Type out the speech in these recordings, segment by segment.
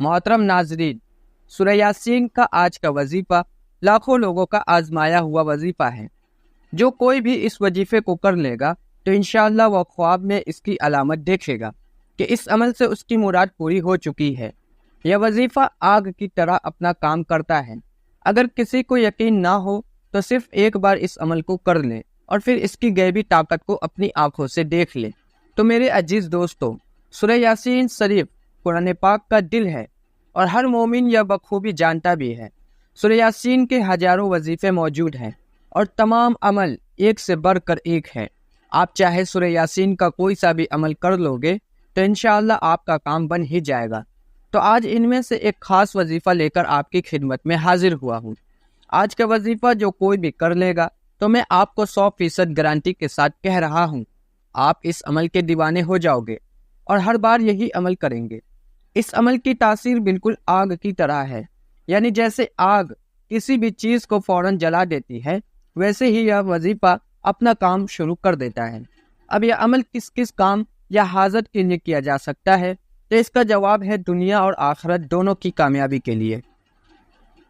मोहतरम नाजरीन, सूरह यासीन का आज का वजीफा लाखों लोगों का आजमाया हुआ वजीफा है। जो कोई भी इस वजीफे को कर लेगा तो इंशाअल्लाह वह ख्वाब में इसकी अलामत देखेगा कि इस अमल से उसकी मुराद पूरी हो चुकी है। यह वजीफा आग की तरह अपना काम करता है। अगर किसी को यकीन ना हो तो सिर्फ एक बार इस अमल को कर ले और फिर इसकी गैबी ताकत को अपनी आंखों से देख ले। तो मेरे अजीज दोस्तों, सूरह यासीन शरीफ कुरान पाक का दिल है और हर मोमिन यह बखूबी जानता भी है। सूरह यासीन के हजारों वजीफे मौजूद हैं और तमाम अमल एक से बढ़कर एक है। आप चाहे सूरह यासीन का कोई सा भी अमल कर लोगे तो इंशाअल्लाह आपका काम बन ही जाएगा। तो आज इनमें से एक खास वजीफा लेकर आपकी खिदमत में हाजिर हुआ हूँ। आज का वजीफा जो कोई भी कर लेगा तो मैं आपको 100% गारंटी के साथ कह रहा हूँ, आप इस अमल के दीवाने हो जाओगे और हर बार यही अमल करेंगे। इस अमल की तासीर बिल्कुल आग की तरह है, यानी जैसे आग किसी भी चीज को फौरन जला देती है, वैसे ही यह वजीफा अपना काम शुरू कर देता है। अब यह अमल किस किस काम या हाजत के लिए किया जा सकता है, तो इसका जवाब है दुनिया और आखिरत दोनों की कामयाबी के लिए।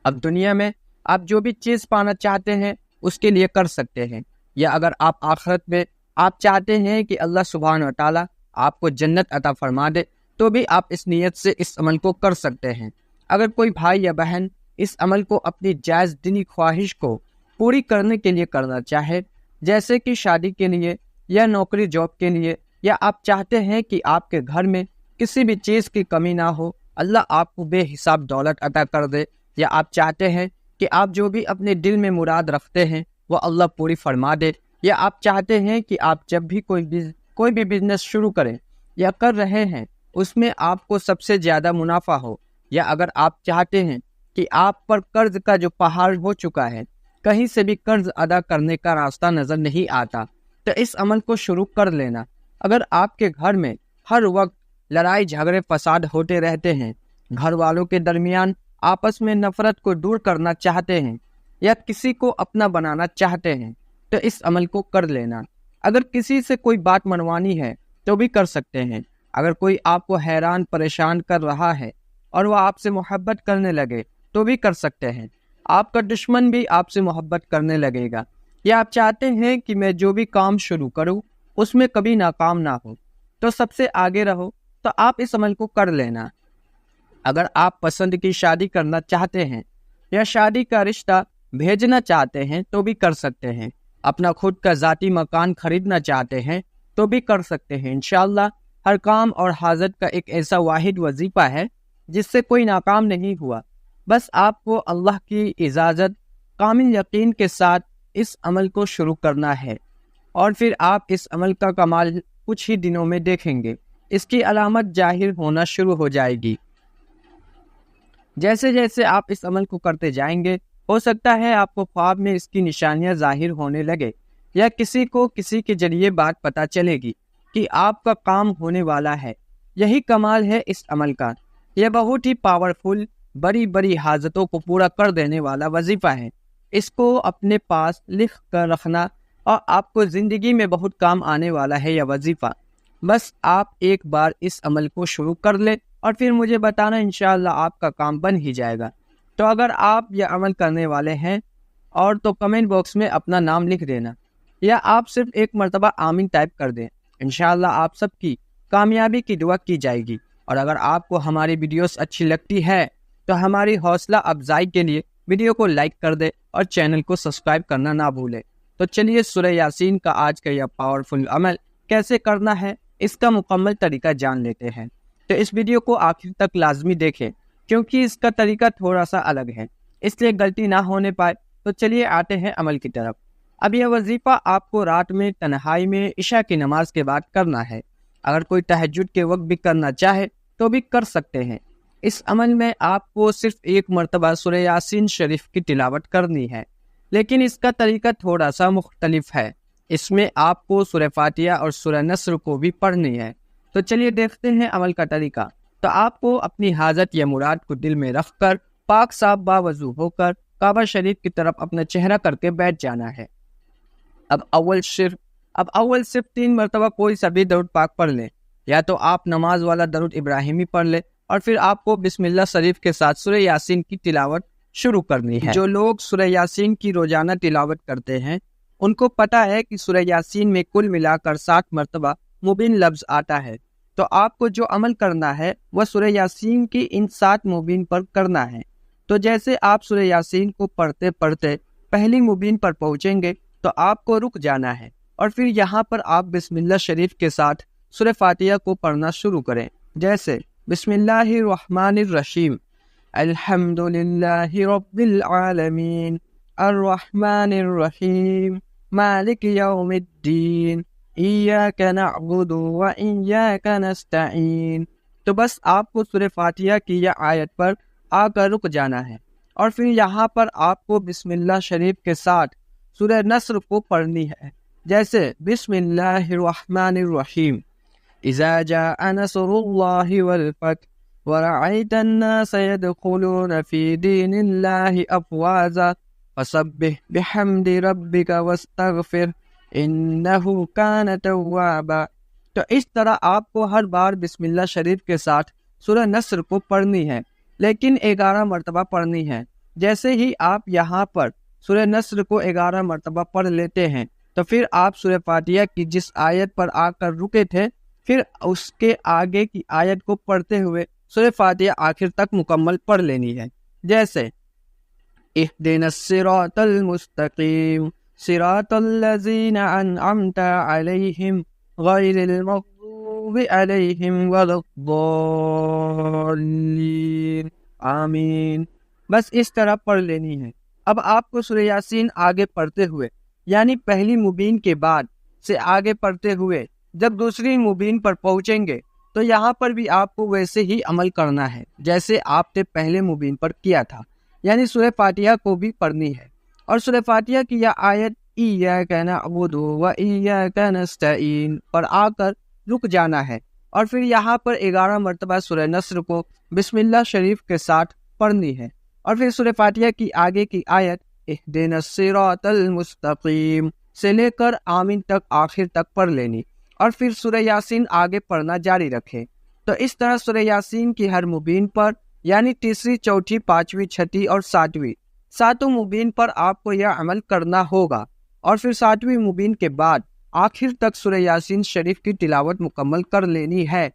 अब दुनिया में आप जो भी चीज पाना चाहते हैं उसके लिए कर सकते हैं, या अगर आप आखिरत में आप चाहते हैं कि अल्लाह सुब्हान व तआला आपको जन्नत अता फरमा दे, तो भी आप इस नीयत से इस अमल को कर सकते हैं। अगर कोई भाई या बहन इस अमल को अपनी जायज़ दिली ख्वाहिश को पूरी करने के लिए करना चाहे, जैसे कि शादी के लिए या नौकरी जॉब के लिए, या आप चाहते हैं कि आपके घर में किसी भी चीज़ की कमी ना हो, अल्लाह आपको बेहिसाब दौलत अता कर दे, या आप चाहते हैं कि आप जो भी अपने दिल में मुराद रखते हैं वह अल्लाह पूरी फरमा दे, या आप चाहते हैं कि आप जब भी कोई भी बिजनेस शुरू करें या कर रहे हैं उसमें आपको सबसे ज़्यादा मुनाफा हो, या अगर आप चाहते हैं कि आप पर कर्ज का जो पहाड़ हो चुका है, कहीं से भी कर्ज अदा करने का रास्ता नज़र नहीं आता, तो इस अमल को शुरू कर लेना। अगर आपके घर में हर वक्त लड़ाई झगड़े फसाद होते रहते हैं, घर वालों के दरमियान आपस में नफरत को दूर करना चाहते हैं, या किसी को अपना बनाना चाहते हैं, तो इस अमल को कर लेना। अगर किसी से कोई बात मनवानी है तो भी कर सकते हैं। अगर कोई आपको हैरान परेशान कर रहा है और वह आपसे मोहब्बत करने लगे तो भी कर सकते हैं। आपका दुश्मन भी आपसे मोहब्बत करने लगेगा। या आप चाहते हैं कि मैं जो भी काम शुरू करूं उसमें कभी नाकाम ना हो, तो सबसे आगे रहो, तो आप इस अमल को कर लेना। अगर आप पसंद की शादी करना चाहते हैं या शादी का रिश्ता भेजना चाहते हैं तो भी कर सकते हैं। अपना खुद का ज़ाती मकान खरीदना चाहते हैं तो भी कर सकते हैं। इंशाअल्लाह हर काम और हाजत का एक ऐसा वाहिद वजीफा है जिससे कोई नाकाम नहीं हुआ। बस आपको अल्लाह की इजाज़त कामिल यकीन के साथ इस अमल को शुरू करना है, और फिर आप इस अमल का कमाल कुछ ही दिनों में देखेंगे। इसकी अलामत जाहिर होना शुरू हो जाएगी। जैसे जैसे आप इस अमल को करते जाएंगे, हो सकता है आपको ख्वाब में इसकी निशानियां जाहिर होने लगे, या किसी को किसी के जरिए बात पता चलेगी कि आपका काम होने वाला है। यही कमाल है इस अमल का। यह बहुत ही पावरफुल, बड़ी बड़ी हाजतों को पूरा कर देने वाला वजीफा है। इसको अपने पास लिख कर रखना और आपको ज़िंदगी में बहुत काम आने वाला है यह वजीफा। बस आप एक बार इस अमल को शुरू कर ले और फिर मुझे बताना, इंशाअल्लाह आपका काम बन ही जाएगा। तो अगर आप यह अमल करने वाले हैं और तो कमेंट बॉक्स में अपना नाम लिख देना, या आप सिर्फ एक मरतबा आमीन टाइप कर दें। इंशाअल्लाह आप सबकी कामयाबी की दुआ की जाएगी। और अगर आपको हमारी वीडियोस अच्छी लगती है तो हमारी हौसला अफजाई के लिए वीडियो को लाइक कर दे और चैनल को सब्सक्राइब करना ना भूले। तो चलिए सूरह यासीन का आज का यह पावरफुल अमल कैसे करना है इसका मुकम्मल तरीका जान लेते हैं। तो इस वीडियो को आखिर तक लाजमी देखें, क्योंकि इसका तरीका थोड़ा सा अलग है, इसलिए गलती ना होने पाए। तो चलिए आते हैं अमल की तरफ। अब यह वजीफा आपको रात में तन्हाई में इशा की नमाज के बाद करना है। अगर कोई तहज्जुद के वक्त भी करना चाहे तो भी कर सकते हैं। इस अमल में आपको सिर्फ एक मरतबा सूरह यासीन शरीफ की तिलावत करनी है, लेकिन इसका तरीका थोड़ा सा मुख्तलिफ है। इसमें आपको सूरह फातिहा और सूरह नस्र को भी पढ़नी है। तो चलिए देखते हैं अमल का तरीका। तो आपको अपनी हाजत या मुराद को दिल में रख कर पाक साफ बावजू होकर काबा शरीफ की तरफ अपना चेहरा करके बैठ जाना है। अब अव्वल सिर्फ 3 मरतबा कोई सा भी दरूद पाक पढ़ लें, या तो आप नमाज वाला दरूद इब्राहिमी पढ़ ले اور پھر آپ کو بسم اللہ شریف کے ساتھ سورہ یاسین کی تلاوت شروع کرنی ہے۔ جو لوگ سورہ یاسین کی روزانہ تلاوت کرتے ہیں ان کو پتا ہے کہ سورہ یاسین میں کل ملا کر 7 مرتبہ مبین لفظ آتا ہے، تو آپ کو جو عمل کرنا ہے وہ سورہ یاسین کی ان 7 مبین پر کرنا ہے۔ تو جیسے آپ سورہ یاسین کو پڑھتے پڑھتے پہلی مبین پر پہنچیں گے تو آپ کو رک جانا ہے، اور پھر یہاں پر آپ بسم اللہ شریف کے ساتھ سورہ فاتحہ کو پڑھنا شروع کریں، جیسے بسم اللہ الرحمن الرحیم، الحمد للہ رب العالمین، الرحمن الرحیم، مالک یوم الدین، ایاک نعبد و ایاک نستعین۔ تو بس آپ کو سورہ فاتحہ کی یہ آیت پر آ کر رک جانا ہے، اور پھر یہاں پر آپ کو بسم اللہ شریف کے ساتھ سورہ نصر کو پڑھنی ہے، جیسے بسم اللہ الرحمن الرحیم، اذا جاء نصر اللہ والفتح ورأيت الناس يدخلون في دين الله أفواجا فسبح بحمد ربك واستغفر إنه كان توابا۔ تو اس طرح آپ کو ہر بار بسم اللہ شریف کے ساتھ سورہ نصر کو پڑھنی ہے، لیکن 11 مرتبہ پڑھنی ہے۔ جیسے ہی آپ یہاں پر سورہ نصر کو 11 مرتبہ پڑھ لیتے ہیں تو پھر آپ سورہ فاتحہ کی جس آیت پر آ کر رکے تھے پھر اس کے آگے کی آیت کو پڑھتے ہوئے سورہ فاتحہ آخر تک مکمل پڑھ لینی ہے، جیسے اہدنا الصراط المستقیم صراط الذین انعمت علیہم غیر المغضوب علیہم ولا الضالین آمین۔ بس اس طرح پڑھ لینی ہے۔ اب آپ کو سورہ یاسین آگے پڑھتے ہوئے یعنی پہلی مبین کے بعد سے آگے پڑھتے ہوئے جب دوسری مبین پر پہنچیں گے تو یہاں پر بھی آپ کو ویسے ہی عمل کرنا ہے جیسے آپ نے پہلے مبین پر کیا تھا، یعنی سورہ فاتحہ کو بھی پڑھنی ہے، اور سورہ فاتحہ کی یہ آیت ایاک نعبد و ایاک نستعین پر آ کر رک جانا ہے، اور پھر یہاں پر 11 مرتبہ سورہ نصر کو بسم اللہ شریف کے ساتھ پڑھنی ہے، اور پھر سورہ فاتحہ کی آگے کی آیت اہدنا الصراط المستقیم سے لے کر آمین تک آخر تک پڑھ لینی، اور پھر سورہ یاسین آگے پڑھنا جاری رکھے۔ تو اس طرح سورہ یاسین کی ہر مبین پر یعنی تیسری، چوتھی، پانچویں، چھٹی اور ساتویں، 7 مبین پر آپ کو یہ عمل کرنا ہوگا، اور پھر 7ویں مبین کے بعد آخر تک سورہ یاسین شریف کی تلاوت مکمل کر لینی ہے۔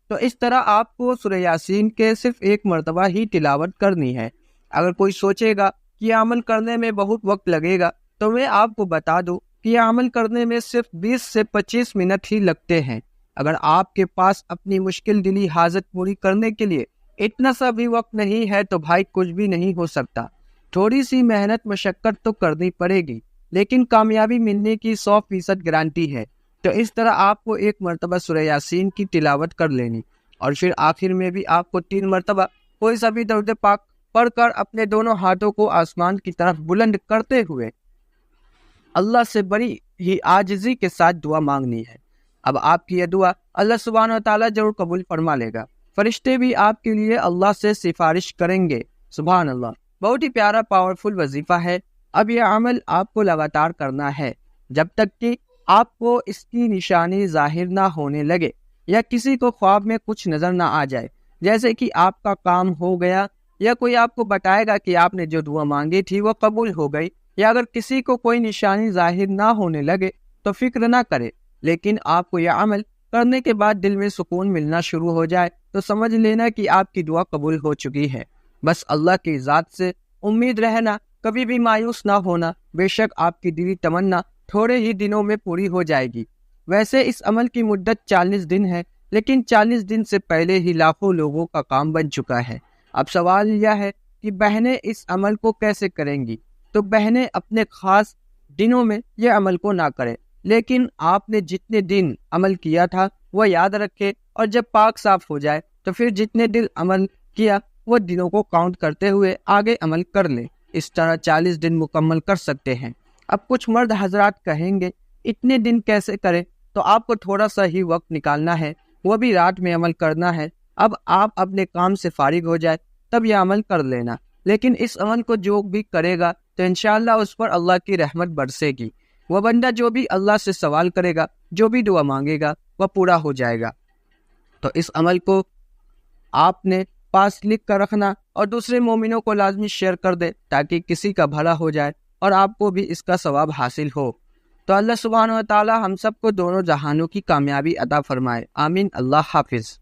تو اس طرح آپ کو سورہ یاسین کے صرف 1 مرتبہ ہی تلاوت کرنی ہے۔ اگر کوئی سوچے گا کہ یہ عمل کرنے میں بہت وقت لگے گا تو میں آپ کو بتا دوں کہ یہ عمل کرنے میں صرف 20 سے 25 منٹ ہی لگتے ہیں۔ اگر آپ کے پاس اپنی مشکل دلی حاجت پوری کرنے کے لیے اتنا سا بھی وقت نہیں ہے تو بھائی کچھ بھی نہیں ہو سکتا۔ تھوڑی سی محنت مشقت تو کرنی پڑے گی، لیکن کامیابی ملنے کی 100% گارنٹی ہے۔ تو اس طرح آپ کو 1 مرتبہ سورہ یاسین کی تلاوت کر لینی، اور پھر آخر میں بھی آپ کو 3 مرتبہ کوئی سا بھی درود پاک پڑھ کر اپنے دونوں ہاتھوں کو آسمان کی طرف بلند کرتے ہوئے اللہ سے بڑی ہی عاجزی کے ساتھ دعا مانگنی ہے۔ اب آپ کی یہ دعا اللہ سبحانہ و تعالیٰ ضرور قبول فرما لے گا، فرشتے بھی آپ کے لیے اللہ سے سفارش کریں گے۔ سبحان اللہ، بہت ہی پیارا پاورفل وظیفہ ہے۔ اب یہ عمل آپ کو لگاتار کرنا ہے جب تک کہ آپ کو اس کی نشانی ظاہر نہ ہونے لگے یا کسی کو خواب میں کچھ نظر نہ آ جائے، جیسے کہ آپ کا کام ہو گیا یا کوئی آپ کو بتائے گا کہ آپ نے جو دعا مانگی تھی وہ قبول ہو گئی، یا اگر کسی کو کوئی نشانی ظاہر نہ ہونے لگے تو فکر نہ کرے، لیکن آپ کو یہ عمل کرنے کے بعد دل میں سکون ملنا شروع ہو جائے تو سمجھ لینا کہ آپ کی دعا قبول ہو چکی ہے۔ بس اللہ کی ذات سے امید رہنا، کبھی بھی مایوس نہ ہونا، بے شک آپ کی دلی تمنا تھوڑے ہی دنوں میں پوری ہو جائے گی۔ ویسے اس عمل کی مدت 40 دن ہے، لیکن 40 دن سے پہلے ہی لاکھوں لوگوں کا کام بن چکا ہے۔ اب سوال یہ ہے کہ بہنیں اس عمل کو کیسے کریں گی؟ تو بہنیں اپنے خاص دنوں میں یہ عمل کو نہ کریں، لیکن آپ نے جتنے دن عمل کیا تھا وہ یاد رکھے، اور جب پاک صاف ہو جائے تو پھر جتنے دن عمل کیا وہ دنوں کو کاؤنٹ کرتے ہوئے آگے عمل کر لیں۔ اس طرح 40 دن مکمل کر سکتے ہیں۔ اب کچھ مرد حضرات کہیں گے اتنے دن کیسے کریں؟ تو آپ کو تھوڑا سا ہی وقت نکالنا ہے، وہ بھی رات میں عمل کرنا ہے۔ اب آپ اپنے کام سے فارغ ہو جائے تب یہ عمل کر لینا، لیکن اس عمل کو جو بھی کرے گا تو انشاءاللہ اس پر اللہ کی رحمت برسے گی۔ وہ بندہ جو بھی اللہ سے سوال کرے گا، جو بھی دعا مانگے گا وہ پورا ہو جائے گا۔ تو اس عمل کو آپ نے پاس لکھ کر رکھنا اور دوسرے مومنوں کو لازمی شیئر کر دے تاکہ کسی کا بھلا ہو جائے اور آپ کو بھی اس کا ثواب حاصل ہو۔ تو اللہ سبحانہ و تعالی ہم سب کو دونوں جہانوں کی کامیابی عطا فرمائے، آمین۔ اللہ حافظ۔